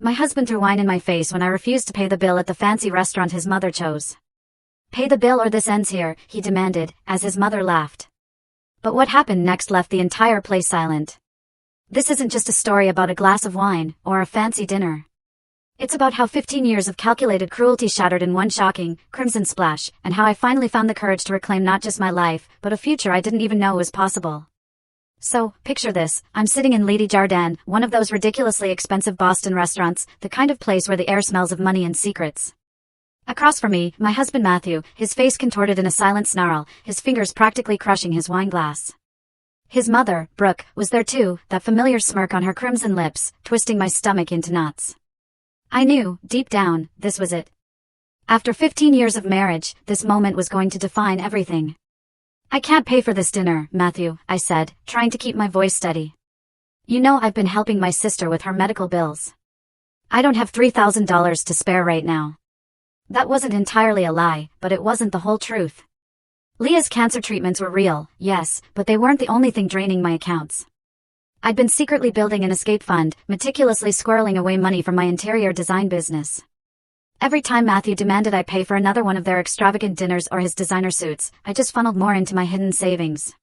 My husband threw wine in my face when I refused to pay the bill at the fancy restaurant his mother chose. "Pay the bill or this ends here," he demanded, as his mother laughed. But what happened next left the entire place silent. This isn't just a story about a glass of wine, or a fancy dinner. It's about how 15 years of calculated cruelty shattered in one shocking, crimson splash, and how I finally found the courage to reclaim not just my life, but a future I didn't even know was possible. So, picture this, I'm sitting in Lady Jardin, one of those ridiculously expensive Boston restaurants, the kind of place where the air smells of money and secrets. Across from me, my husband Matthew, his face contorted in a silent snarl, his fingers practically crushing his wine glass. His mother, Brooke, was there too, that familiar smirk on her crimson lips, twisting my stomach into knots. I knew, deep down, this was it. After 15 years of marriage, this moment was going to define everything. "I can't pay for this dinner, Matthew," I said, trying to keep my voice steady. "You know I've been helping my sister with her medical bills. I don't have $3,000 to spare right now." That wasn't entirely a lie, but it wasn't the whole truth. Leah's cancer treatments were real, yes, but they weren't the only thing draining my accounts. I'd been secretly building an escape fund, meticulously squirreling away money from my interior design business. Every time Matthew demanded I pay for another one of their extravagant dinners or his designer suits, I just funneled more into my hidden savings.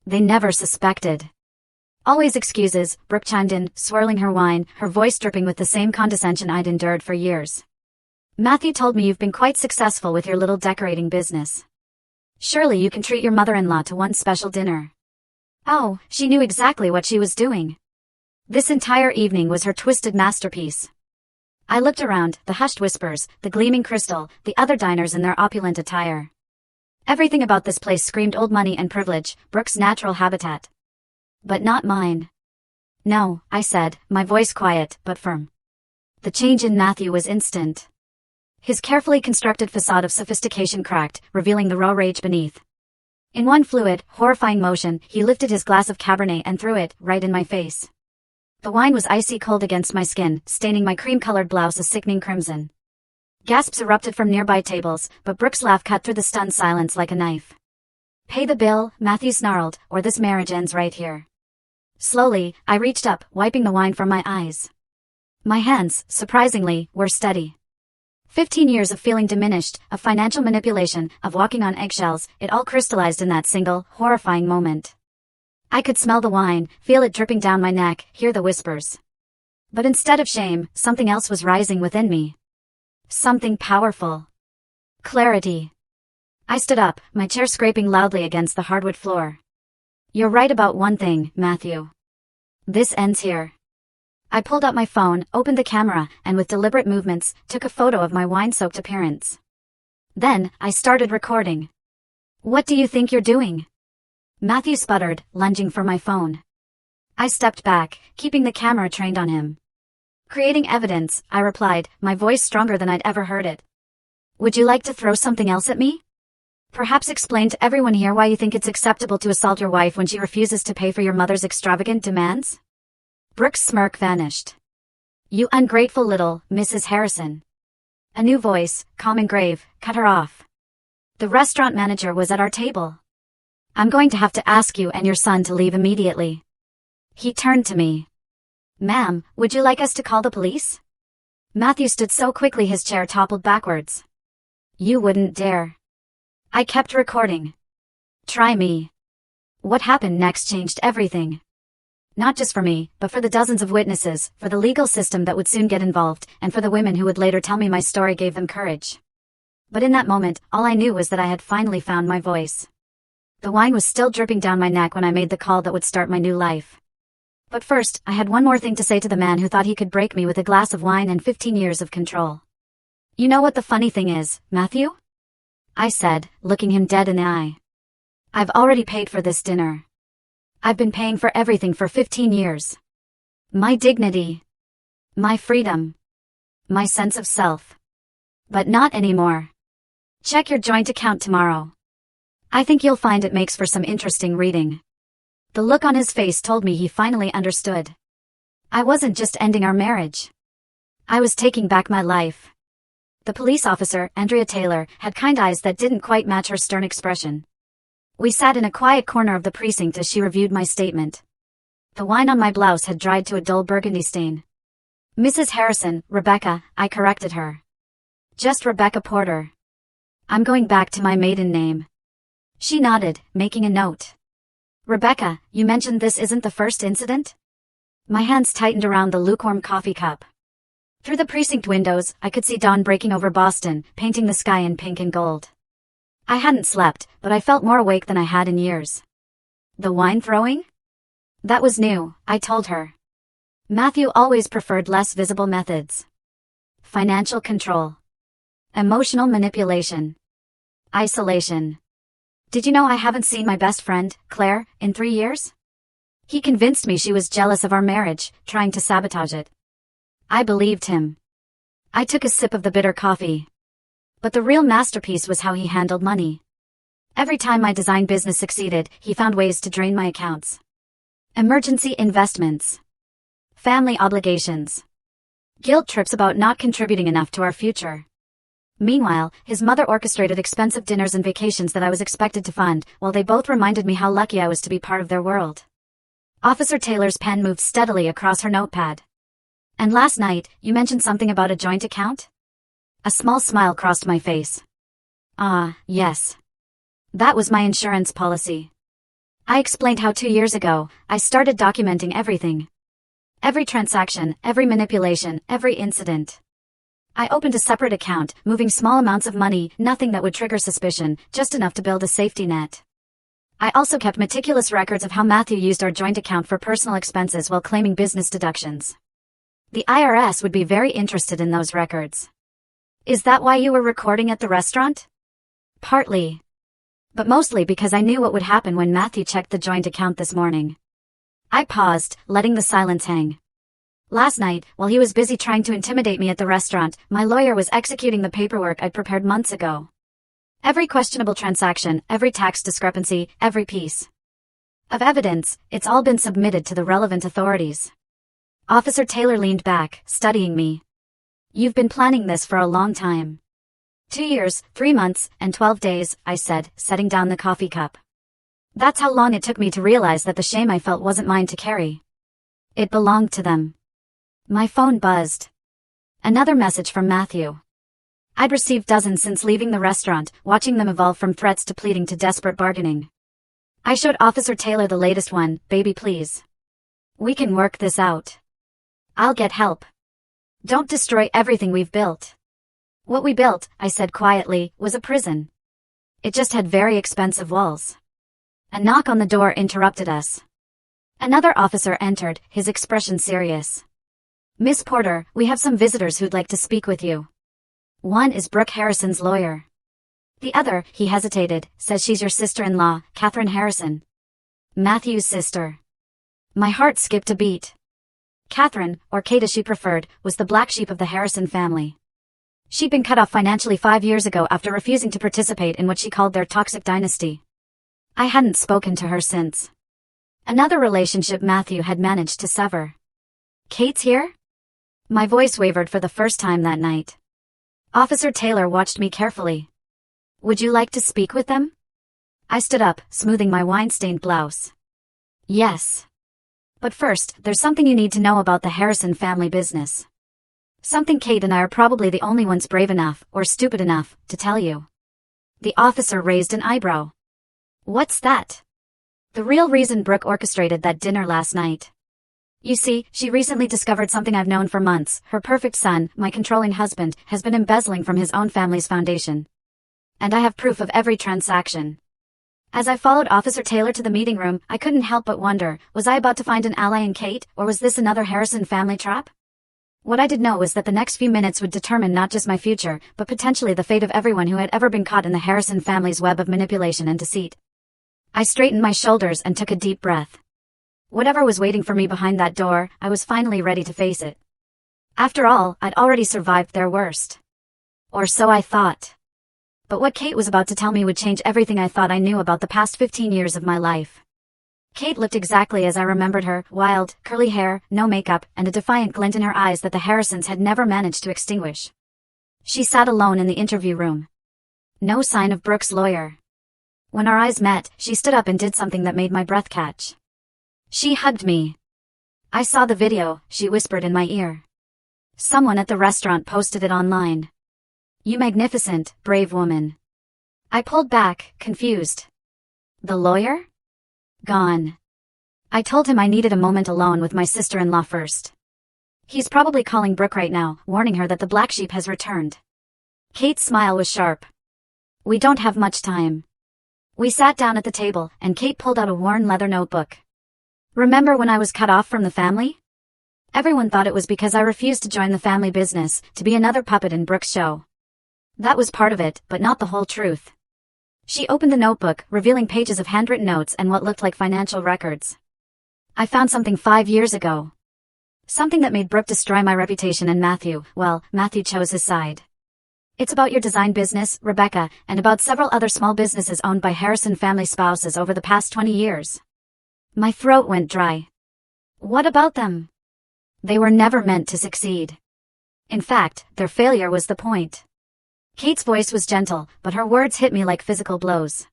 They never suspected. "Always excuses," Brooke chimed in, swirling her wine, her voice dripping with the same condescension I'd endured for years. "Matthew told me you've been quite successful with your little decorating business. Surely you can treat your mother-in-law to one special dinner." Oh, she knew exactly what she was doing. This entire evening was her twisted masterpiece. I looked around, the hushed whispers, the gleaming crystal, the other diners in their opulent attire. Everything about this place screamed old money and privilege, Brooke's natural habitat. But not mine. "No," I said, my voice quiet, but firm. The change in Matthew was instant. His carefully constructed facade of sophistication cracked, revealing the raw rage beneath. In one fluid, horrifying motion, he lifted his glass of Cabernet and threw it, right in my face. The wine was icy cold against my skin, staining my cream-colored blouse a sickening crimson. Gasps erupted from nearby tables, but Brooke's laugh cut through the stunned silence like a knife. "Pay the bill," Matthew snarled, "or this marriage ends right here." Slowly, I reached up, wiping the wine from my eyes. My hands, surprisingly, were steady. 15 years of feeling diminished, of financial manipulation, of walking on eggshells, it all crystallized in that single, horrifying moment. I could smell the wine, feel it dripping down my neck, hear the whispers. But instead of shame, something else was rising within me. Something powerful. Clarity. I stood up, my chair scraping loudly against the hardwood floor. "You're right about one thing, Matthew. This ends here." I pulled out my phone, opened the camera, and with deliberate movements, took a photo of my wine-soaked appearance. Then, I started recording. "What do you think you're doing?" Matthew sputtered, lunging for my phone. I stepped back, keeping the camera trained on him. "Creating evidence," I replied, my voice stronger than I'd ever heard it. "Would you like to throw something else at me? Perhaps explain to everyone here why you think it's acceptable to assault your wife when she refuses to pay for your mother's extravagant demands?" Brooke's smirk vanished. "You ungrateful little, Mrs. Harrison." A new voice, calm and grave, cut her off. The restaurant manager was at our table. "I'm going to have to ask you and your son to leave immediately." He turned to me. "Ma'am, would you like us to call the police?" Matthew stood so quickly his chair toppled backwards. "You wouldn't dare." I kept recording. Try me. What happened next changed everything. Not just for me, but for the dozens of witnesses, for the legal system that would soon get involved, and for the women who would later tell me my story gave them courage. But in that moment, all I knew was that I had finally found my voice. The wine was still dripping down my neck when I made the call that would start my new life. But first, I had one more thing to say to the man who thought he could break me with a glass of wine and 15 years of control. "You know what the funny thing is, Matthew?" I said, looking him dead in the eye. "I've already paid for this dinner. I've been paying for everything for 15 years. My dignity. My freedom. My sense of self. But not anymore. Check your joint account tomorrow. I think you'll find it makes for some interesting reading." The look on his face told me he finally understood. I wasn't just ending our marriage. I was taking back my life. The police officer, Andrea Taylor, had kind eyes that didn't quite match her stern expression. We sat in a quiet corner of the precinct as she reviewed my statement. The wine on my blouse had dried to a dull burgundy stain. Mrs. Harrison, Rebecca, I corrected her. Just Rebecca Porter. I'm going back to my maiden name. She nodded, making a note. Rebecca, you mentioned this isn't the first incident? My hands tightened around the lukewarm coffee cup. Through the precinct windows, I could see dawn breaking over Boston, painting the sky in pink and gold. I hadn't slept, but I felt more awake than I had in years. The wine throwing? That was new, I told her. Matthew always preferred less visible methods. Financial control. Emotional manipulation. Isolation. Did you know I haven't seen my best friend, Claire, in 3 years? He convinced me she was jealous of our marriage, trying to sabotage it. I believed him. I took a sip of the bitter coffee. But the real masterpiece was how he handled money. Every time my design business succeeded, he found ways to drain my accounts. Emergency investments. Family obligations. Guilt trips about not contributing enough to our future. Meanwhile, his mother orchestrated expensive dinners and vacations that I was expected to fund, while they both reminded me how lucky I was to be part of their world. Officer Taylor's pen moved steadily across her notepad. And last night, you mentioned something about a joint account? A small smile crossed my face. Ah, yes. That was my insurance policy. I explained how 2 years ago, I started documenting everything. Every transaction, every manipulation, every incident. I opened a separate account, moving small amounts of money, nothing that would trigger suspicion, just enough to build a safety net. I also kept meticulous records of how Matthew used our joint account for personal expenses while claiming business deductions. The IRS would be very interested in those records. Is that why you were recording at the restaurant? Partly. But mostly because I knew what would happen when Matthew checked the joint account this morning. I paused, letting the silence hang. Last night, while he was busy trying to intimidate me at the restaurant, my lawyer was executing the paperwork I'd prepared months ago. Every questionable transaction, every tax discrepancy, every piece of evidence, it's all been submitted to the relevant authorities. Officer Taylor leaned back, studying me. You've been planning this for a long time. 2 years, 3 months, and 12 days, I said, setting down the coffee cup. That's how long it took me to realize that the shame I felt wasn't mine to carry. It belonged to them. My phone buzzed. Another message from Matthew. I'd received dozens since leaving the restaurant, watching them evolve from threats to pleading to desperate bargaining. I showed Officer Taylor the latest one, baby please. We can work this out. I'll get help. Don't destroy everything we've built. What we built, I said quietly, was a prison. It just had very expensive walls. A knock on the door interrupted us. Another officer entered, his expression serious. Miss Porter, we have some visitors who'd like to speak with you. One is Brooke Harrison's lawyer. The other, he hesitated, says she's your sister-in-law, Catherine Harrison. Matthew's sister. My heart skipped a beat. Catherine, or Kate as she preferred, was the black sheep of the Harrison family. She'd been cut off financially 5 years ago after refusing to participate in what she called their toxic dynasty. I hadn't spoken to her since. Another relationship Matthew had managed to sever. Kate's here? My voice wavered for the first time that night. Officer Taylor watched me carefully. Would you like to speak with them? I stood up, smoothing my wine-stained blouse. Yes. But first, there's something you need to know about the Harrison family business. Something Kate and I are probably the only ones brave enough, or stupid enough, to tell you. The officer raised an eyebrow. What's that? The real reason Brooke orchestrated that dinner last night. You see, she recently discovered something I've known for months. Her perfect son, my controlling husband, has been embezzling from his own family's foundation. And I have proof of every transaction. As I followed Officer Taylor to the meeting room, I couldn't help but wonder, was I about to find an ally in Kate, or was this another Harrison family trap? What I did know was that the next few minutes would determine not just my future, but potentially the fate of everyone who had ever been caught in the Harrison family's web of manipulation and deceit. I straightened my shoulders and took a deep breath. Whatever was waiting for me behind that door, I was finally ready to face it. After all, I'd already survived their worst. Or so I thought. But what Kate was about to tell me would change everything I thought I knew about the past 15 years of my life. Kate looked exactly as I remembered her, wild, curly hair, no makeup, and a defiant glint in her eyes that the Harrisons had never managed to extinguish. She sat alone in the interview room. No sign of Brooke's lawyer. When our eyes met, she stood up and did something that made my breath catch. She hugged me. I saw the video, she whispered in my ear. Someone at the restaurant posted it online. You magnificent, brave woman. I pulled back, confused. The lawyer? Gone. I told him I needed a moment alone with my sister-in-law first. He's probably calling Brooke right now, warning her that the black sheep has returned. Kate's smile was sharp. We don't have much time. We sat down at the table, and Kate pulled out a worn leather notebook. Remember when I was cut off from the family? Everyone thought it was because I refused to join the family business, to be another puppet in Brooke's show. That was part of it, but not the whole truth. She opened the notebook, revealing pages of handwritten notes and what looked like financial records. I found something 5 years ago. Something that made Brooke destroy my reputation, and Matthew chose his side. It's about your design business, Rebecca, and about several other small businesses owned by Harrison family spouses over the past 20 years. My throat went dry. What about them? They were never meant to succeed. In fact, their failure was the point. Kate's voice was gentle, but her words hit me like physical blows.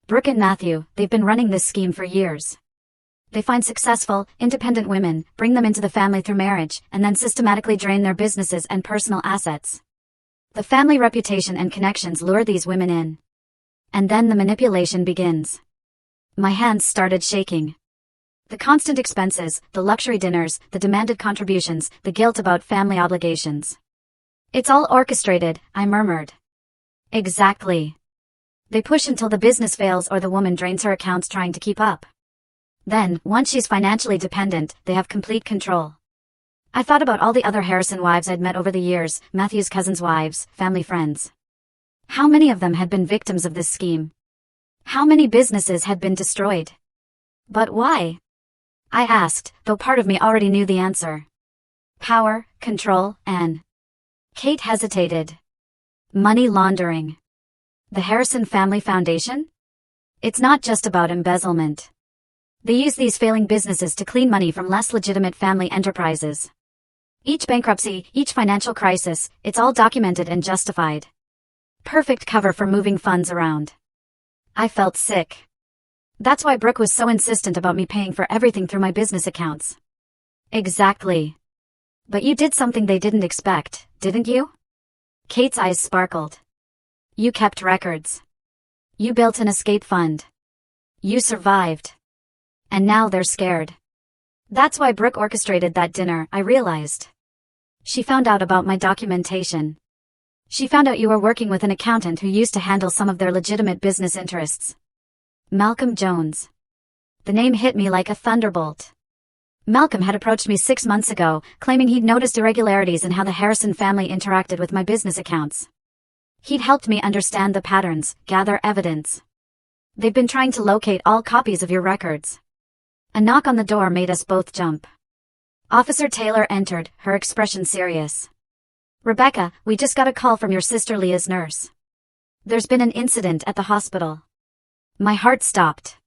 Brooke and Matthew, they've been running this scheme for years. They find successful, independent women, bring them into the family through marriage, and then systematically drain their businesses and personal assets. The family reputation and connections lure these women in. And then the manipulation begins. My hands started shaking. The constant expenses, the luxury dinners, the demanded contributions, the guilt about family obligations. It's all orchestrated, I murmured. Exactly. They push until the business fails or the woman drains her accounts trying to keep up. Then, once she's financially dependent, they have complete control. I thought about all the other Harrison wives I'd met over the years, Matthew's cousins' wives, family friends. How many of them had been victims of this scheme? How many businesses had been destroyed? But why? I asked, though part of me already knew the answer. Power, control, and... Kate hesitated. Money laundering. The Harrison Family Foundation? It's not just about embezzlement. They use these failing businesses to clean money from less legitimate family enterprises. Each bankruptcy, each financial crisis, it's all documented and justified. Perfect cover for moving funds around. I felt sick. That's why Brooke was so insistent about me paying for everything through my business accounts. Exactly. But you did something they didn't expect, didn't you? Kate's eyes sparkled. You kept records. You built an escape fund. You survived. And now they're scared. That's why Brooke orchestrated that dinner, I realized. She found out about my documentation. She found out you were working with an accountant who used to handle some of their legitimate business interests. Malcolm Jones. The name hit me like a thunderbolt. Malcolm had approached me 6 months ago, claiming he'd noticed irregularities in how the Harrison family interacted with my business accounts. He'd helped me understand the patterns, gather evidence. They've been trying to locate all copies of your records. A knock on the door made us both jump. Officer Taylor entered, her expression serious. Rebecca, we just got a call from your sister Leah's nurse. There's been an incident at the hospital. My heart stopped.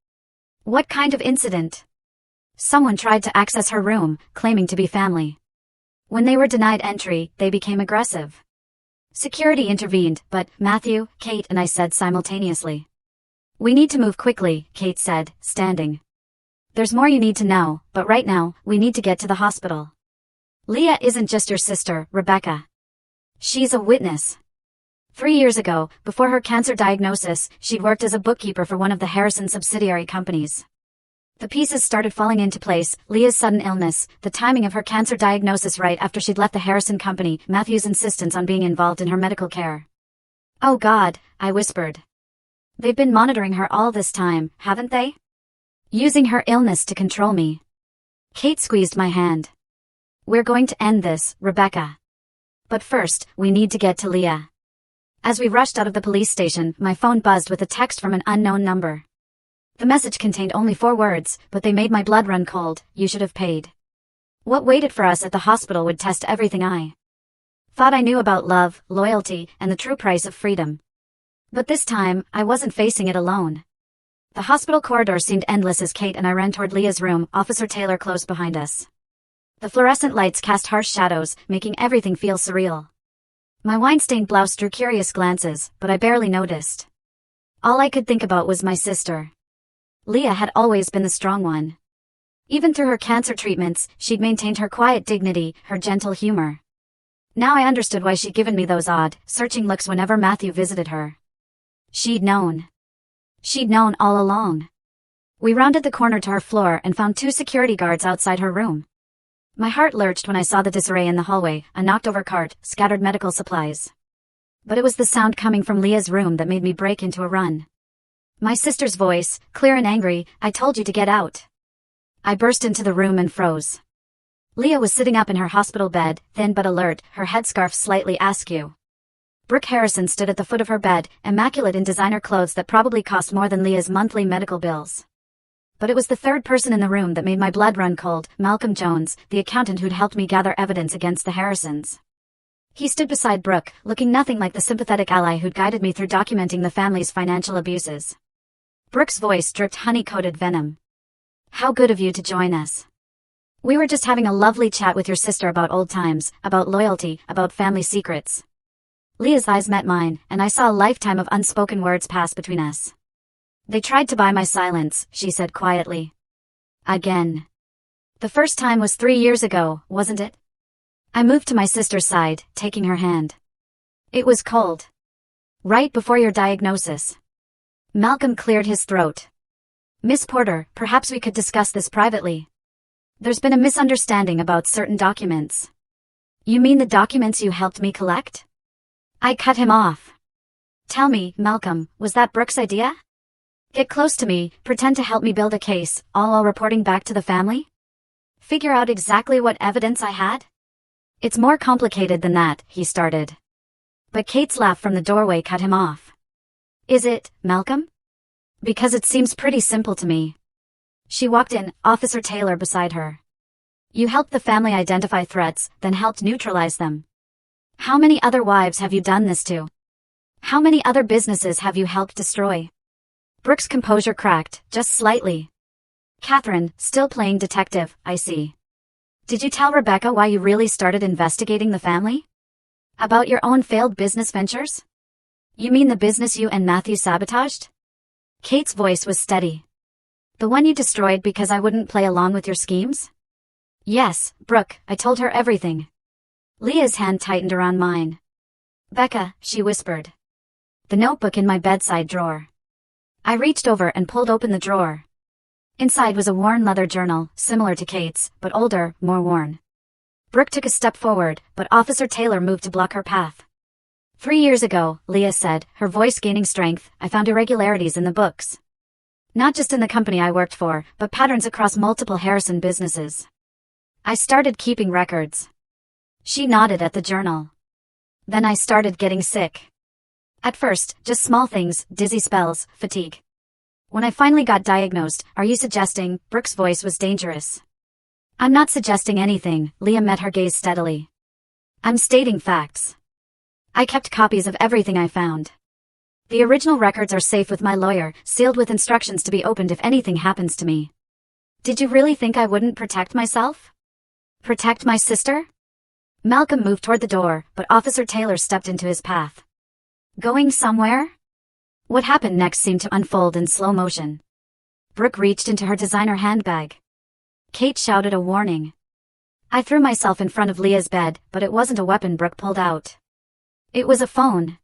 What kind of incident? Someone tried to access her room, claiming to be family. When they were denied entry, they became aggressive. Security intervened, but Matthew, Kate, and I said simultaneously. We need to move quickly, Kate said, standing. There's more you need to know, but right now, we need to get to the hospital. Leah isn't just your sister, Rebecca. She's a witness. 3 years ago, before her cancer diagnosis, she'd worked as a bookkeeper for one of the Harrison subsidiary companies. The pieces started falling into place, Leah's sudden illness, the timing of her cancer diagnosis right after she'd left the Harrison company, Matthew's insistence on being involved in her medical care. Oh God, I whispered. They've been monitoring her all this time, haven't they? Using her illness to control me. Kate squeezed my hand. We're going to end this, Rebecca. But first, we need to get to Leah. As we rushed out of the police station, my phone buzzed with a text from an unknown number. The message contained only 4 words, but they made my blood run cold. You should have paid. What waited for us at the hospital would test everything I thought I knew about love, loyalty, and the true price of freedom. But this time, I wasn't facing it alone. The hospital corridor seemed endless as Kate and I ran toward Leah's room, Officer Taylor close behind us. The fluorescent lights cast harsh shadows, making everything feel surreal. My wine-stained blouse drew curious glances, but I barely noticed. All I could think about was my sister. Leah had always been the strong one. Even through her cancer treatments, she'd maintained her quiet dignity, her gentle humor. Now I understood why she'd given me those odd, searching looks whenever Matthew visited her. She'd known. She'd known all along. We rounded the corner to her floor and found 2 security guards outside her room. My heart lurched when I saw the disarray in the hallway, a knocked-over cart, scattered medical supplies. But it was the sound coming from Leah's room that made me break into a run. My sister's voice, clear and angry, "I told you to get out." I burst into the room and froze. Leah was sitting up in her hospital bed, thin but alert, her headscarf slightly askew. Brooke Harrison stood at the foot of her bed, immaculate in designer clothes that probably cost more than Leah's monthly medical bills. But it was the third person in the room that made my blood run cold, Malcolm Jones, the accountant who'd helped me gather evidence against the Harrisons. He stood beside Brooke, looking nothing like the sympathetic ally who'd guided me through documenting the family's financial abuses. Brooke's voice dripped honey-coated venom. "How good of you to join us. We were just having a lovely chat with your sister about old times, about loyalty, about family secrets." Leah's eyes met mine, and I saw a lifetime of unspoken words pass between us. "They tried to buy my silence," she said quietly. "Again. The first time was 3 years ago, wasn't it?" I moved to my sister's side, taking her hand. "It was cold. Right before your diagnosis." Malcolm cleared his throat. "Miss Porter, perhaps we could discuss this privately. There's been a misunderstanding about certain documents." "You mean the documents you helped me collect?" I cut him off. "Tell me, Malcolm, was that Brooke's idea? Get close to me, pretend to help me build a case, all while reporting back to the family? Figure out exactly what evidence I had?" "It's more complicated than that," he started. But Kate's laugh from the doorway cut him off. "Is it, Malcolm? Because it seems pretty simple to me." She walked in, Officer Taylor beside her. "You helped the family identify threats, then helped neutralize them. How many other wives have you done this to? How many other businesses have you helped destroy?" Brooke's composure cracked, just slightly. "Catherine, still playing detective, I see. Did you tell Rebecca why you really started investigating the family? About your own failed business ventures? You mean the business you and Matthew sabotaged?" Kate's voice was steady. "The one you destroyed because I wouldn't play along with your schemes?" "Yes, Brooke, I told her everything." Leah's hand tightened around mine. "Becca," she whispered. "The notebook in my bedside drawer." I reached over and pulled open the drawer. Inside was a worn leather journal, similar to Kate's, but older, more worn. Brooke took a step forward, but Officer Taylor moved to block her path. "3 years ago," Leah said, her voice gaining strength, "I found irregularities in the books. Not just in the company I worked for, but patterns across multiple Harrison businesses. I started keeping records." She nodded at the journal. "Then I started getting sick. At first, just small things, dizzy spells, fatigue. When I finally got diagnosed, are you suggesting?" Brooke's voice was dangerous. "I'm not suggesting anything," Leah met her gaze steadily. "I'm stating facts. I kept copies of everything I found. The original records are safe with my lawyer, sealed with instructions to be opened if anything happens to me. Did you really think I wouldn't protect myself? Protect my sister?" Malcolm moved toward the door, but Officer Taylor stepped into his path. "Going somewhere?" What happened next seemed to unfold in slow motion. Brooke reached into her designer handbag. Kate shouted a warning. I threw myself in front of Leah's bed, but it wasn't a weapon Brooke pulled out. It was a phone.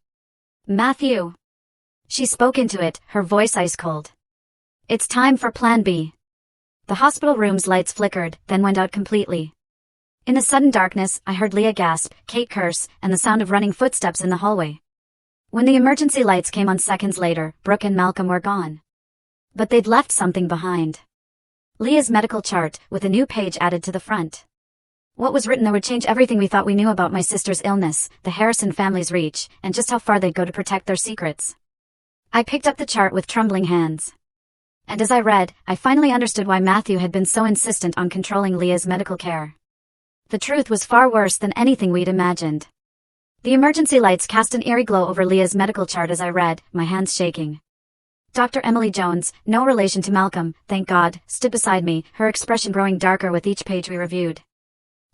"Matthew." She spoke into it, her voice ice cold. "It's time for Plan B." The hospital room's lights flickered, then went out completely. In the sudden darkness, I heard Leah gasp, Kate curse, and the sound of running footsteps in the hallway. When the emergency lights came on seconds later, Brooke and Malcolm were gone. But they'd left something behind. Leah's medical chart, with a new page added to the front. What was written there would change everything we thought we knew about my sister's illness, the Harrison family's reach, and just how far they'd go to protect their secrets. I picked up the chart with trembling hands. And as I read, I finally understood why Matthew had been so insistent on controlling Leah's medical care. The truth was far worse than anything we'd imagined. The emergency lights cast an eerie glow over Leah's medical chart as I read, my hands shaking. Dr. Emily Jones, no relation to Malcolm, thank God, stood beside me, her expression growing darker with each page we reviewed.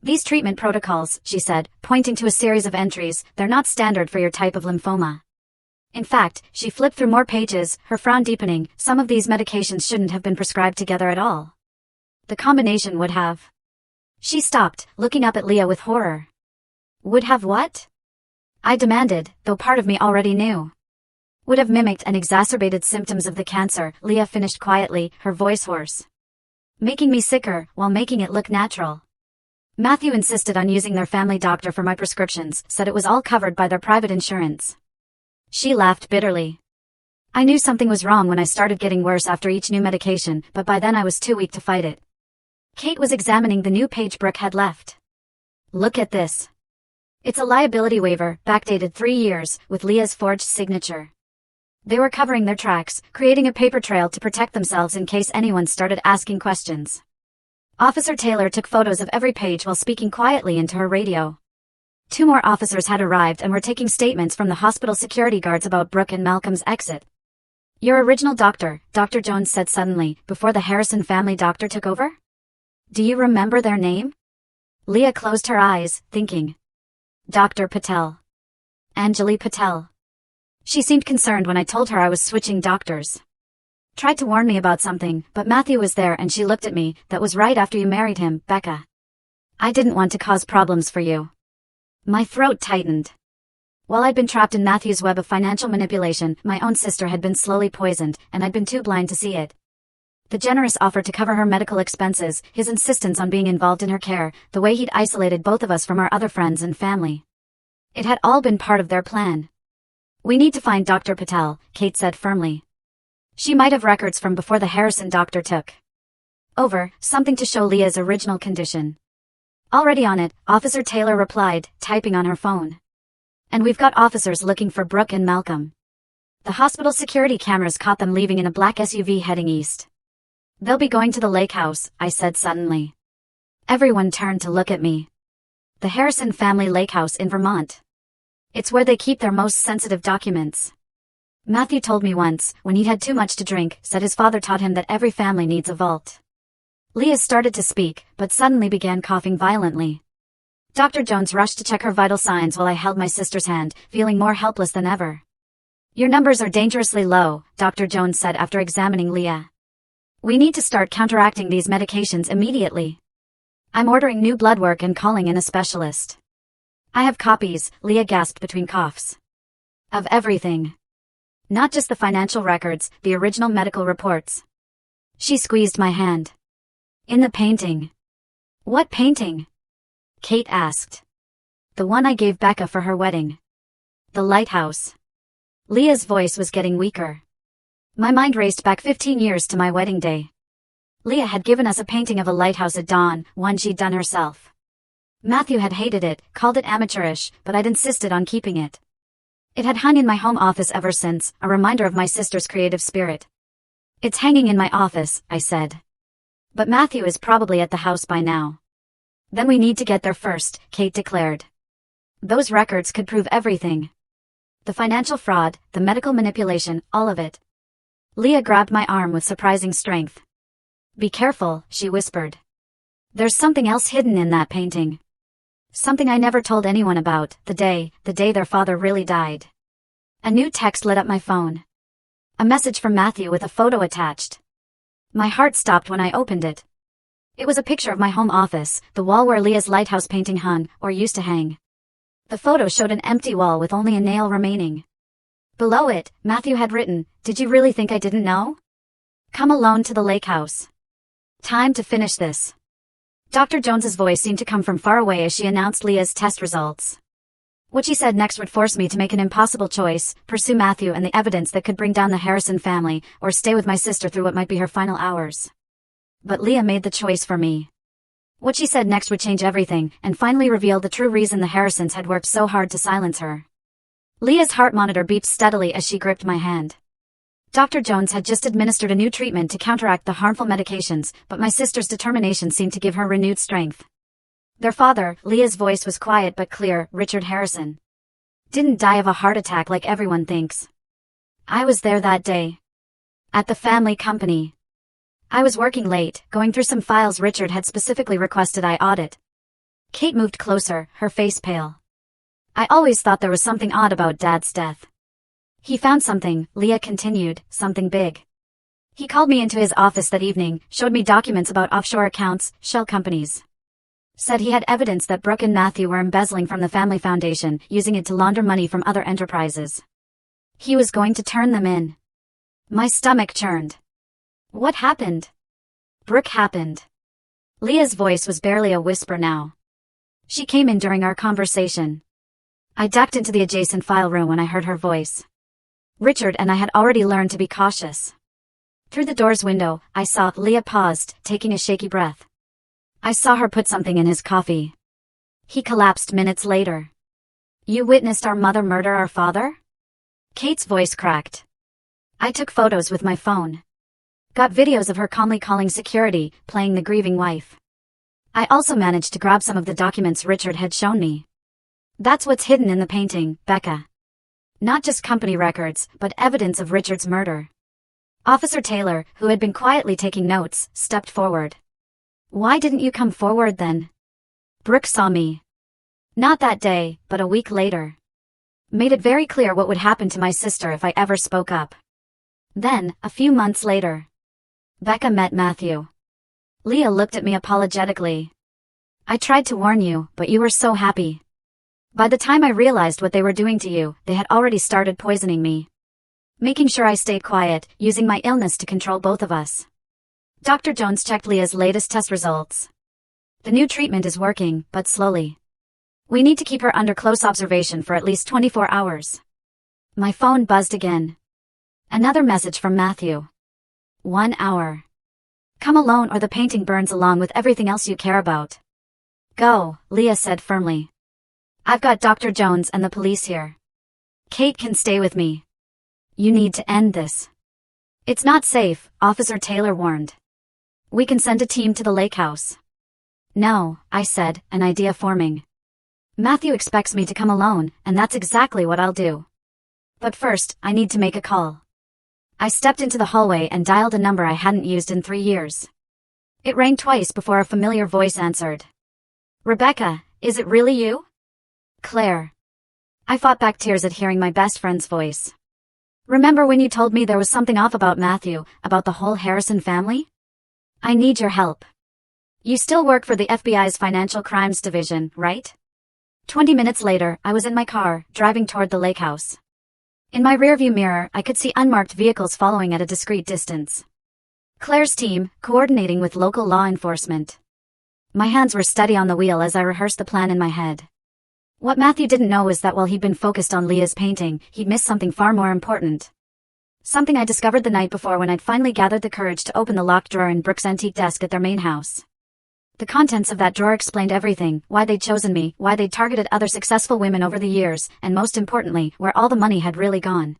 "These treatment protocols," she said, pointing to a series of entries, "they're not standard for your type of lymphoma. In fact," she flipped through more pages, her frown deepening, "some of these medications shouldn't have been prescribed together at all. The combination would have." She stopped, looking up at Leah with horror. Would have what? I demanded, though part of me already knew. Would have mimicked and exacerbated symptoms of the cancer, Leah finished quietly, her voice hoarse. Making me sicker, while making it look natural. Matthew insisted on using their family doctor for my prescriptions, said it was all covered by their private insurance. She laughed bitterly. I knew something was wrong when I started getting worse after each new medication, but by then I was too weak to fight it. Kate was examining the new page Brooke had left. Look at this. It's a liability waiver, backdated 3 years, with Leah's forged signature. They were covering their tracks, creating a paper trail to protect themselves in case anyone started asking questions. Officer Taylor took photos of every page while speaking quietly into her radio. 2 more officers had arrived and were taking statements from the hospital security guards about Brooke and Malcolm's exit. Your original doctor, Dr. Jones said suddenly, before the Harrison family doctor took over? Do you remember their name? Leah closed her eyes, thinking. Dr. Patel. Anjali Patel. She seemed concerned when I told her I was switching doctors. Tried to warn me about something, but Matthew was there and she looked at me. That was right after you married him, Becca. I didn't want to cause problems for you. My throat tightened. While I'd been trapped in Matthew's web of financial manipulation, my own sister had been slowly poisoned, and I'd been too blind to see it. The generous offer to cover her medical expenses, his insistence on being involved in her care, the way he'd isolated both of us from our other friends and family. It had all been part of their plan. We need to find Dr. Patel, Kate said firmly. She might have records from before the Harrison doctor took over, something to show Leah's original condition. Already on it, Officer Taylor replied, typing on her phone. And we've got officers looking for Brooke and Malcolm. The hospital security cameras caught them leaving in a black SUV heading east. They'll be going to the lake house, I said suddenly. Everyone turned to look at me. The Harrison family lake house in Vermont. It's where they keep their most sensitive documents. Matthew told me once, when he'd had too much to drink, said his father taught him that every family needs a vault. Leah started to speak, but suddenly began coughing violently. Dr. Jones rushed to check her vital signs while I held my sister's hand, feeling more helpless than ever. Your numbers are dangerously low, Dr. Jones said after examining Leah. We need to start counteracting these medications immediately. I'm ordering new blood work and calling in a specialist. I have copies, Leah gasped between coughs. Of everything. Not just the financial records, the original medical reports. She squeezed my hand. In the painting. What painting? Kate asked. The one I gave Becca for her wedding. The lighthouse. Leah's voice was getting weaker. My mind raced back 15 years to my wedding day. Leah had given us a painting of a lighthouse at dawn, one she'd done herself. Matthew had hated it, called it amateurish, but I'd insisted on keeping it. It had hung in my home office ever since, a reminder of my sister's creative spirit. It's hanging in my office, I said. But Matthew is probably at the house by now. Then we need to get there first, Kate declared. Those records could prove everything. The financial fraud, the medical manipulation, all of it. Leah grabbed my arm with surprising strength. Be careful, she whispered. There's something else hidden in that painting. Something I never told anyone about, the day their father really died. A new text lit up my phone. A message from Matthew with a photo attached. My heart stopped when I opened it. It was a picture of my home office, the wall where Leah's lighthouse painting hung, or used to hang. The photo showed an empty wall with only a nail remaining. Below it, Matthew had written, "Did you really think I didn't know? Come alone to the lake house. Time to finish this." Dr. Jones's voice seemed to come from far away as she announced Leah's test results. What she said next would force me to make an impossible choice, pursue Matthew and the evidence that could bring down the Harrison family, or stay with my sister through what might be her final hours. But Leah made the choice for me. What she said next would change everything, and finally reveal the true reason the Harrisons had worked so hard to silence her. Leah's heart monitor beeped steadily as she gripped my hand. Dr. Jones had just administered a new treatment to counteract the harmful medications, but my sister's determination seemed to give her renewed strength. Their father, Leah's voice was quiet but clear, Richard Harrison, didn't die of a heart attack like everyone thinks. I was there that day. At the family company. I was working late, going through some files Richard had specifically requested I audit. Kate moved closer, her face pale. I always thought there was something odd about Dad's death. He found something, Leah continued, something big. He called me into his office that evening, showed me documents about offshore accounts, shell companies. Said he had evidence that Brooke and Matthew were embezzling from the family foundation, using it to launder money from other enterprises. He was going to turn them in. My stomach churned. What happened? Brooke happened. Leah's voice was barely a whisper now. She came in during our conversation. I ducked into the adjacent file room when I heard her voice. Richard and I had already learned to be cautious. Through the door's window, I saw Leah paused, taking a shaky breath. I saw her put something in his coffee. He collapsed minutes later. You witnessed our mother murder our father? Kate's voice cracked. I took photos with my phone. Got videos of her calmly calling security, playing the grieving wife. I also managed to grab some of the documents Richard had shown me. That's what's hidden in the painting, Becca. Not just company records, but evidence of Richard's murder. Officer Taylor, who had been quietly taking notes, stepped forward. Why didn't you come forward then? Brooke saw me. Not that day, but a week later. Made it very clear what would happen to my sister if I ever spoke up. Then, a few months later, Becca met Matthew. Leah looked at me apologetically. I tried to warn you, but you were so happy. By the time I realized what they were doing to you, they had already started poisoning me. Making sure I stayed quiet, using my illness to control both of us. Dr. Jones checked Leah's latest test results. The new treatment is working, but slowly. We need to keep her under close observation for at least 24 hours. My phone buzzed again. Another message from Matthew. 1 hour. Come alone or the painting burns along with everything else you care about. Go, Leah said firmly. I've got Dr. Jones and the police here. Kate can stay with me. You need to end this. It's not safe, Officer Taylor warned. We can send a team to the lake house. No, I said, an idea forming. Matthew expects me to come alone, and that's exactly what I'll do. But first, I need to make a call. I stepped into the hallway and dialed a number I hadn't used in 3 years. It rang twice before a familiar voice answered. Rebecca, is it really you? Claire. I fought back tears at hearing my best friend's voice. Remember when you told me there was something off about Matthew, about the whole Harrison family? I need your help. You still work for the FBI's Financial Crimes Division, right? 20 minutes later, I was in my car, driving toward the lake house. In my rearview mirror, I could see unmarked vehicles following at a discreet distance. Claire's team, coordinating with local law enforcement. My hands were steady on the wheel as I rehearsed the plan in my head. What Matthew didn't know was that while he'd been focused on Leah's painting, he'd missed something far more important. Something I discovered the night before when I'd finally gathered the courage to open the locked drawer in Brooke's antique desk at their main house. The contents of that drawer explained everything, why they'd chosen me, why they'd targeted other successful women over the years, and most importantly, where all the money had really gone.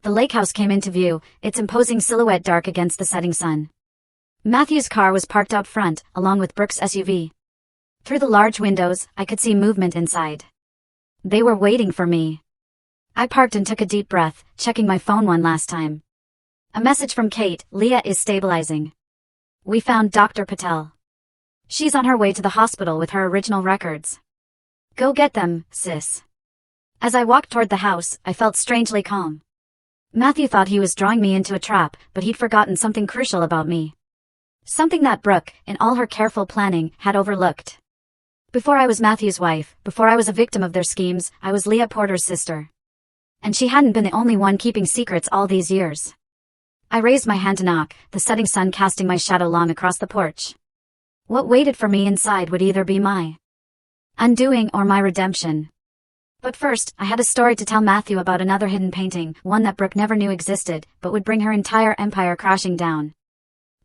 The lake house came into view, its imposing silhouette dark against the setting sun. Matthew's car was parked out front, along with Brooke's SUV. Through the large windows, I could see movement inside. They were waiting for me. I parked and took a deep breath, checking my phone one last time. A message from Kate, Leah is stabilizing. We found Dr. Patel. She's on her way to the hospital with her original records. Go get them, sis. As I walked toward the house, I felt strangely calm. Matthew thought he was drawing me into a trap, but he'd forgotten something crucial about me. Something that Brooke, in all her careful planning, had overlooked. Before I was Matthew's wife, before I was a victim of their schemes, I was Leah Porter's sister. And she hadn't been the only one keeping secrets all these years. I raised my hand to knock, the setting sun casting my shadow long across the porch. What waited for me inside would either be my undoing or my redemption. But first, I had a story to tell Matthew about another hidden painting, one that Brooke never knew existed, but would bring her entire empire crashing down.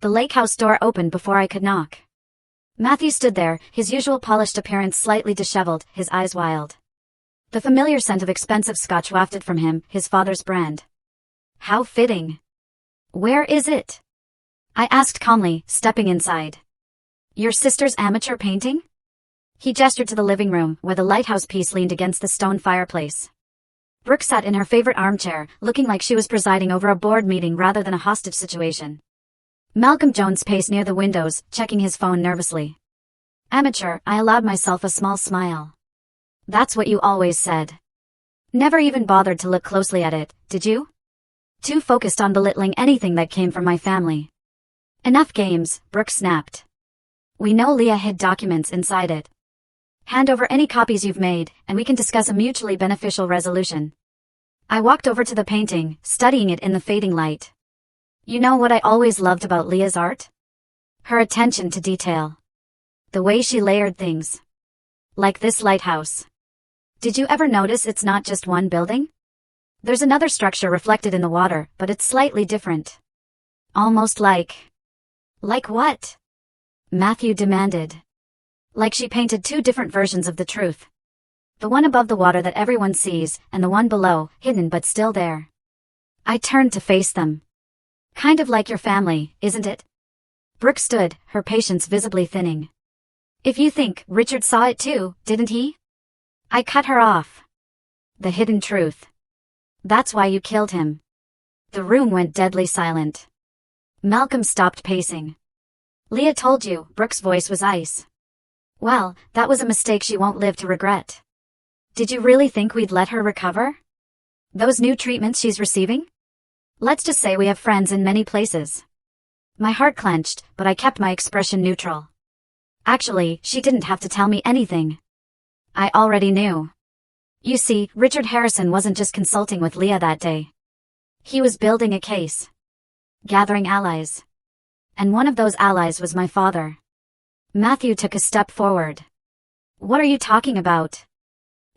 The lake house door opened before I could knock. Matthew stood there, his usual polished appearance slightly disheveled, his eyes wild. The familiar scent of expensive scotch wafted from him, his father's brand. How fitting. Where is it? I asked calmly, stepping inside. Your sister's amateur painting? He gestured to the living room, where the lighthouse piece leaned against the stone fireplace. Brooke sat in her favorite armchair, looking like she was presiding over a board meeting rather than a hostage situation. Malcolm Jones paced near the windows, checking his phone nervously. Amateur, I allowed myself a small smile. That's what you always said. Never even bothered to look closely at it, did you? Too focused on belittling anything that came from my family. Enough games, Brooke snapped. We know Leah hid documents inside it. Hand over any copies you've made, and we can discuss a mutually beneficial resolution. I walked over to the painting, studying it in the fading light. You know what I always loved about Leah's art? Her attention to detail. The way she layered things. Like this lighthouse. Did you ever notice it's not just one building? There's another structure reflected in the water, but it's slightly different. Almost like... Like what? Matthew demanded. Like she painted two different versions of the truth. The one above the water that everyone sees, and the one below, hidden but still there. I turned to face them. Kind of like your family, isn't it? Brooke stood, her patience visibly thinning. If you think Richard saw it too, didn't he? I cut her off. The hidden truth. That's why you killed him. The room went deadly silent. Malcolm stopped pacing. Leah told you, Brooke's voice was ice. Well, that was a mistake she won't live to regret. Did you really think we'd let her recover? Those new treatments she's receiving? Let's just say we have friends in many places. My heart clenched, but I kept my expression neutral. Actually, she didn't have to tell me anything. I already knew. You see, Richard Harrison wasn't just consulting with Leah that day. He was building a case. Gathering allies. And one of those allies was my father. Matthew took a step forward. What are you talking about?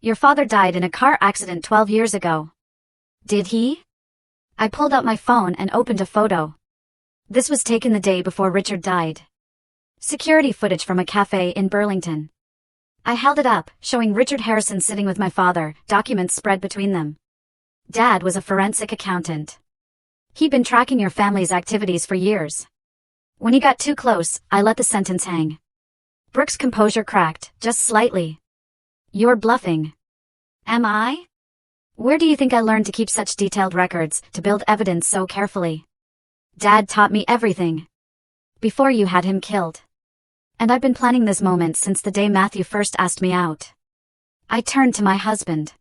Your father died in a car accident 12 years ago. Did he? I pulled out my phone and opened a photo. This was taken the day before Richard died. Security footage from a cafe in Burlington. I held it up, showing Richard Harrison sitting with my father, documents spread between them. Dad was a forensic accountant. He'd been tracking your family's activities for years. When he got too close, I let the sentence hang. Brooke's composure cracked, just slightly. You're bluffing. Am I? Where do you think I learned to keep such detailed records, to build evidence so carefully? Dad taught me everything. Before you had him killed. And I've been planning this moment since the day Matthew first asked me out. I turned to my husband.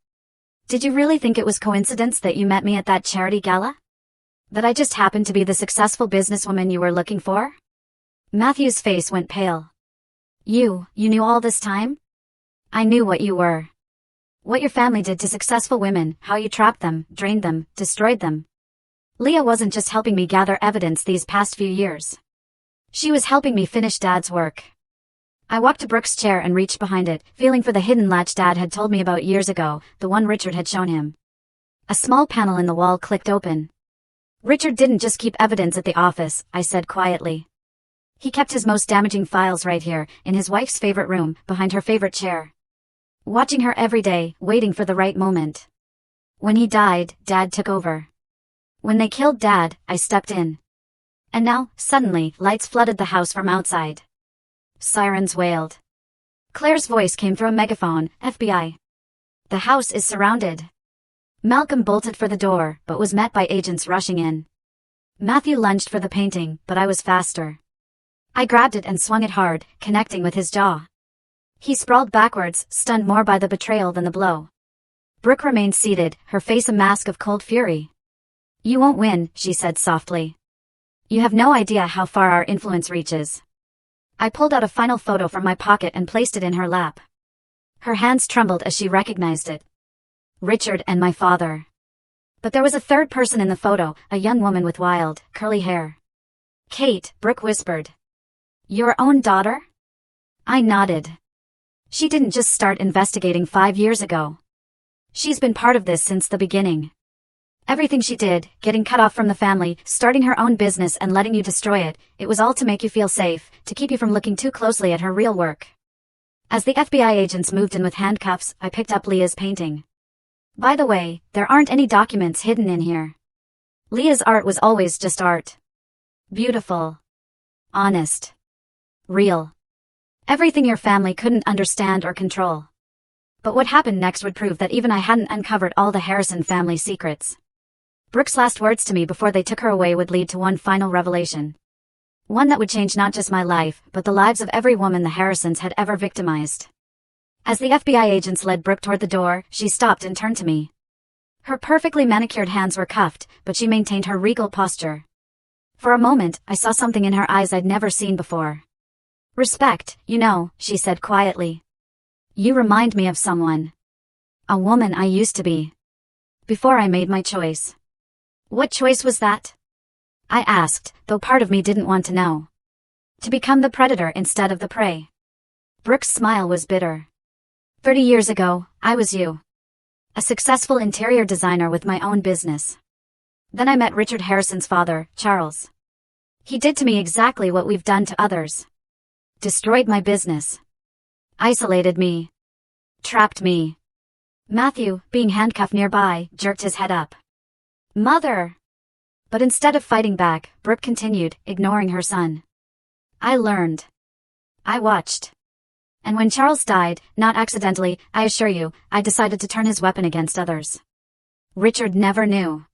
Did you really think it was coincidence that you met me at that charity gala? That I just happened to be the successful businesswoman you were looking for? Matthew's face went pale. You knew all this time? I knew what you were. What your family did to successful women, how you trapped them, drained them, destroyed them. Leah wasn't just helping me gather evidence these past few years. She was helping me finish Dad's work. I walked to Brooke's chair and reached behind it, feeling for the hidden latch Dad had told me about years ago, the one Richard had shown him. A small panel in the wall clicked open. Richard didn't just keep evidence at the office, I said quietly. He kept his most damaging files right here, in his wife's favorite room, behind her favorite chair. Watching her every day, waiting for the right moment. When he died, Dad took over. When they killed Dad, I stepped in. And now, suddenly, lights flooded the house from outside. Sirens wailed. Claire's voice came through a megaphone, FBI. The house is surrounded. Malcolm bolted for the door, but was met by agents rushing in. Matthew lunged for the painting, but I was faster. I grabbed it and swung it hard, connecting with his jaw. He sprawled backwards, stunned more by the betrayal than the blow. Brooke remained seated, her face a mask of cold fury. You won't win, she said softly. You have no idea how far our influence reaches. I pulled out a final photo from my pocket and placed it in her lap. Her hands trembled as she recognized it. Richard and my father. But there was a third person in the photo, a young woman with wild, curly hair. Kate, Brooke whispered. Your own daughter? I nodded. She didn't just start investigating 5 years ago. She's been part of this since the beginning. Everything she did, getting cut off from the family, starting her own business and letting you destroy it, it was all to make you feel safe, to keep you from looking too closely at her real work. As the FBI agents moved in with handcuffs, I picked up Leah's painting. By the way, there aren't any documents hidden in here. Leah's art was always just art. Beautiful. Honest. Real. Everything your family couldn't understand or control. But what happened next would prove that even I hadn't uncovered all the Harrison family secrets. Brooke's last words to me before they took her away would lead to one final revelation. One that would change not just my life, but the lives of every woman the Harrisons had ever victimized. As the FBI agents led Brooke toward the door, she stopped and turned to me. Her perfectly manicured hands were cuffed, but she maintained her regal posture. For a moment, I saw something in her eyes I'd never seen before. Respect, she said quietly. You remind me of someone. A woman I used to be. Before I made my choice. What choice was that? I asked, though part of me didn't want to know. To become the predator instead of the prey. Brooke's smile was bitter. 30 years ago, I was you. A successful interior designer with my own business. Then I met Richard Harrison's father, Charles. He did to me exactly what we've done to others. Destroyed my business. Isolated me. Trapped me. Matthew, being handcuffed nearby, jerked his head up. Mother! But instead of fighting back, Brooke continued, ignoring her son. I learned. I watched. And when Charles died, not accidentally, I assure you, I decided to turn his weapon against others. Richard never knew.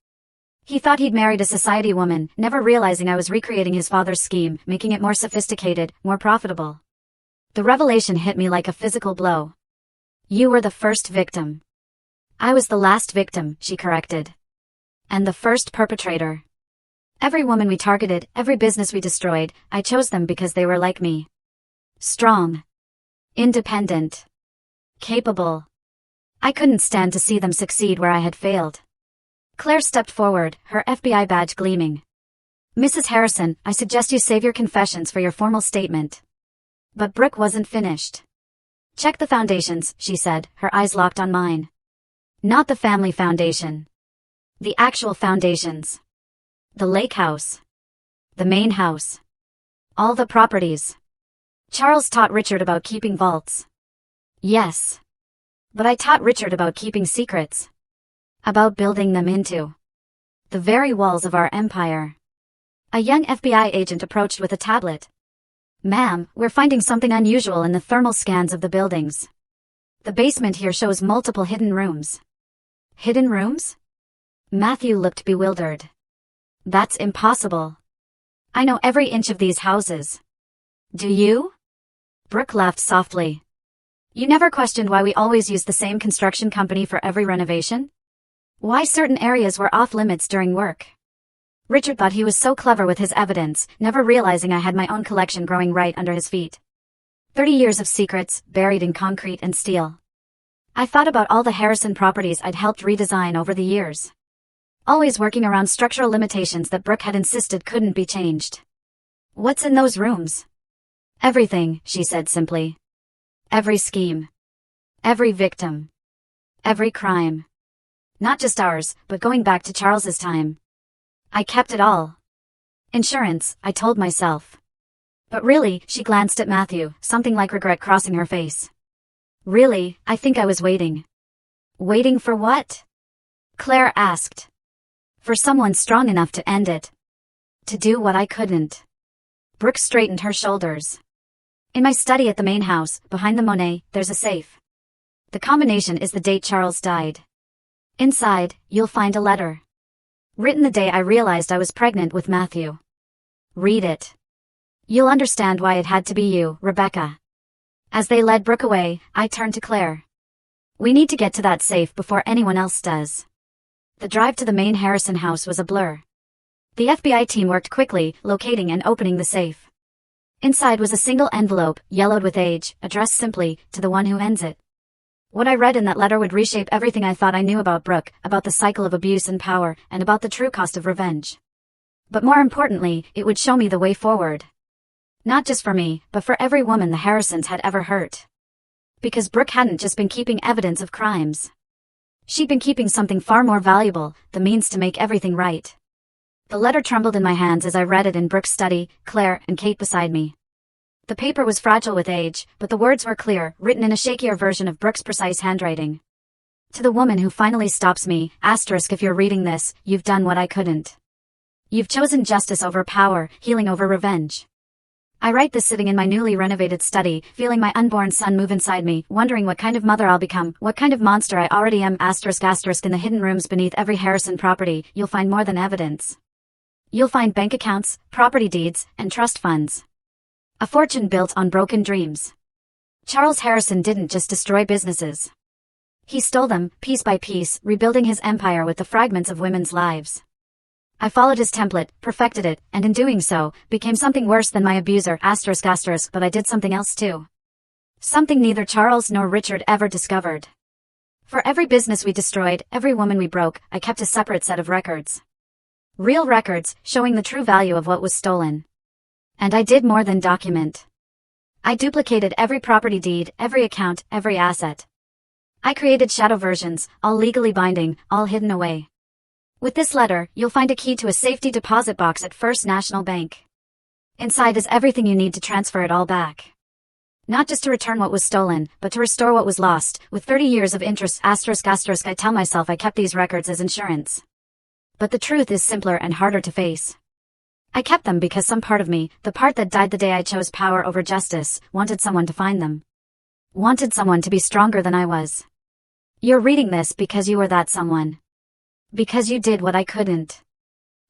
He thought he'd married a society woman, never realizing I was recreating his father's scheme, making it more sophisticated, more profitable. The revelation hit me like a physical blow. You were the first victim. I was the last victim, she corrected. And the first perpetrator. Every woman we targeted, every business we destroyed, I chose them because they were like me. Strong. Independent. Capable. I couldn't stand to see them succeed where I had failed. Claire stepped forward, her FBI badge gleaming. Mrs. Harrison, I suggest you save your confessions for your formal statement. But Brooke wasn't finished. Check the foundations, she said, her eyes locked on mine. Not the family foundation. The actual foundations. The lake house. The main house. All the properties. Charles taught Richard about keeping vaults. Yes. But I taught Richard about keeping secrets. About building them into the very walls of our empire. A young FBI agent approached with a tablet. Ma'am, we're finding something unusual in the thermal scans of the buildings. The basement here shows multiple hidden rooms. Hidden rooms? Matthew looked bewildered. That's impossible. I know every inch of these houses. Do you? Brooke laughed softly. You never questioned why we always use the same construction company for every renovation? Why certain areas were off limits during work? Richard thought he was so clever with his evidence, never realizing I had my own collection growing right under his feet. 30 years of secrets, buried in concrete and steel. I thought about all the Harrison properties I'd helped redesign over the years. Always working around structural limitations that Brooke had insisted couldn't be changed. What's in those rooms? Everything, she said simply. Every scheme. Every victim. Every crime. Not just ours, but going back to Charles's time. I kept it all. Insurance, I told myself. But really, she glanced at Matthew, something like regret crossing her face. Really, I think I was waiting. Waiting for what? Claire asked. For someone strong enough to end it. To do what I couldn't. Brooke straightened her shoulders. In my study at the main house, behind the Monet, there's a safe. The combination is the date Charles died. Inside, you'll find a letter. Written the day I realized I was pregnant with Matthew. Read it. You'll understand why it had to be you, Rebecca. As they led Brooke away, I turned to Claire. We need to get to that safe before anyone else does. The drive to the main Harrison house was a blur. The FBI team worked quickly, locating and opening the safe. Inside was a single envelope, yellowed with age, addressed simply, to the one who ends it. What I read in that letter would reshape everything I thought I knew about Brooke, about the cycle of abuse and power, and about the true cost of revenge. But more importantly, it would show me the way forward. Not just for me, but for every woman the Harrisons had ever hurt. Because Brooke hadn't just been keeping evidence of crimes. She'd been keeping something far more valuable, the means to make everything right. The letter trembled in my hands as I read it in Brooke's study, Claire and Kate beside me. The paper was fragile with age, but the words were clear, written in a shakier version of Brooke's precise handwriting. To the woman who finally stops me, asterisk if you're reading this, you've done what I couldn't. You've chosen justice over power, healing over revenge. I write this sitting in my newly renovated study, feeling my unborn son move inside me, wondering what kind of mother I'll become, what kind of monster I already am, asterisk asterisk in the hidden rooms beneath every Harrison property, you'll find more than evidence. You'll find bank accounts, property deeds, and trust funds. A fortune built on broken dreams. Charles Harrison didn't just destroy businesses. He stole them, piece by piece, rebuilding his empire with the fragments of women's lives. I followed his template, perfected it, and in doing so, became something worse than my abuser, ***, but I did something else too. Something neither Charles nor Richard ever discovered. For every business we destroyed, every woman we broke, I kept a separate set of records. Real records, showing the true value of what was stolen. And I did more than document. I duplicated every property deed, every account, every asset. I created shadow versions, all legally binding, all hidden away. With this letter, you'll find a key to a safety deposit box at First National Bank. Inside is everything you need to transfer it all back. Not just to return what was stolen, but to restore what was lost, with 30 years of interest, ***. I tell myself I kept these records as insurance. But the truth is simpler and harder to face. I kept them because some part of me, the part that died the day I chose power over justice, wanted someone to find them. Wanted someone to be stronger than I was. You're reading this because you were that someone. Because you did what I couldn't.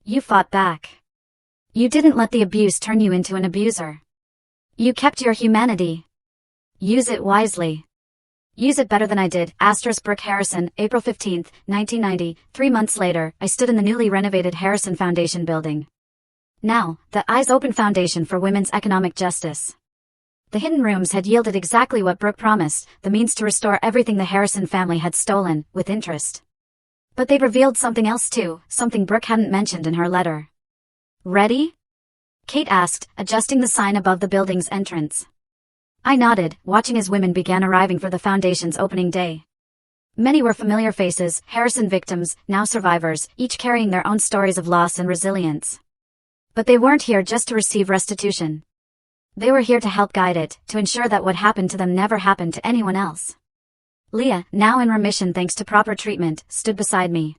You fought back. You didn't let the abuse turn you into an abuser. You kept your humanity. Use it wisely. Use it better than I did. * Brooke Harrison, April 15, 1990. 3 months later, I stood in the newly renovated Harrison Foundation building. Now, the Eyes Open Foundation for Women's Economic Justice. The hidden rooms had yielded exactly what Brooke promised, the means to restore everything the Harrison family had stolen, with interest. But they'd revealed something else too, something Brooke hadn't mentioned in her letter. Ready? Kate asked, adjusting the sign above the building's entrance. I nodded, watching as women began arriving for the foundation's opening day. Many were familiar faces, Harrison victims, now survivors, each carrying their own stories of loss and resilience. But they weren't here just to receive restitution. They were here to help guide it, to ensure that what happened to them never happened to anyone else. Leah, now in remission thanks to proper treatment, stood beside me.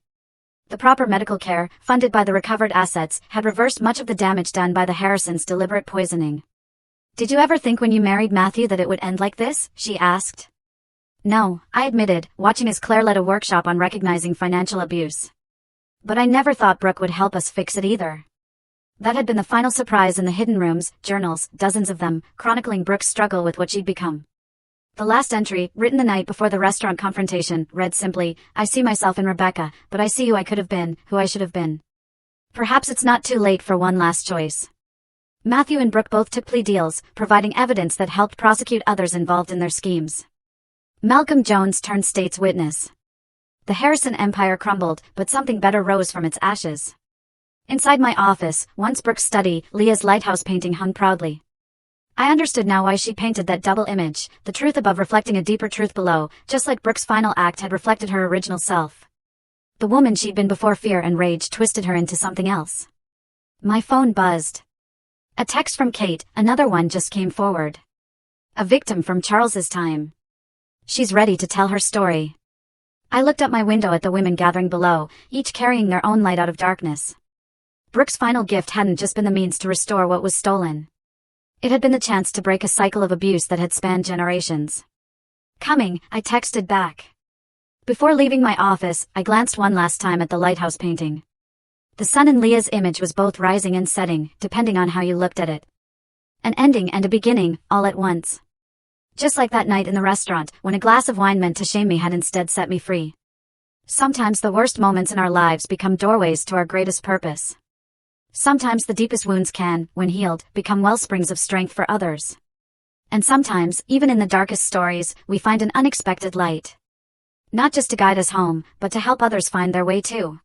The proper medical care, funded by the recovered assets, had reversed much of the damage done by the Harrisons' deliberate poisoning. Did you ever think when you married Matthew that it would end like this? She asked. No, I admitted, watching as Claire led a workshop on recognizing financial abuse. But I never thought Brooke would help us fix it either. That had been the final surprise in the hidden rooms, journals, dozens of them, chronicling Brooke's struggle with what she'd become. The last entry, written the night before the restaurant confrontation, read simply, I see myself in Rebecca, but I see who I could have been, who I should have been. Perhaps it's not too late for one last choice. Matthew and Brooke both took plea deals, providing evidence that helped prosecute others involved in their schemes. Malcolm Jones turned state's witness. The Harrison empire crumbled, but something better rose from its ashes. Inside my office, once Brooke's study, Leah's lighthouse painting hung proudly. I understood now why she painted that double image, the truth above reflecting a deeper truth below, just like Brooke's final act had reflected her original self. The woman she'd been before fear and rage twisted her into something else. My phone buzzed. A text from Kate, another one just came forward. A victim from Charles's time. She's ready to tell her story. I looked up my window at the women gathering below, each carrying their own light out of darkness. Brooke's final gift hadn't just been the means to restore what was stolen. It had been the chance to break a cycle of abuse that had spanned generations. Coming, I texted back. Before leaving my office, I glanced one last time at the lighthouse painting. The sun in Leah's image was both rising and setting, depending on how you looked at it. An ending and a beginning, all at once. Just like that night in the restaurant, when a glass of wine meant to shame me had instead set me free. Sometimes the worst moments in our lives become doorways to our greatest purpose. Sometimes the deepest wounds can, when healed, become wellsprings of strength for others. And sometimes, even in the darkest stories, we find an unexpected light. Not just to guide us home, but to help others find their way too.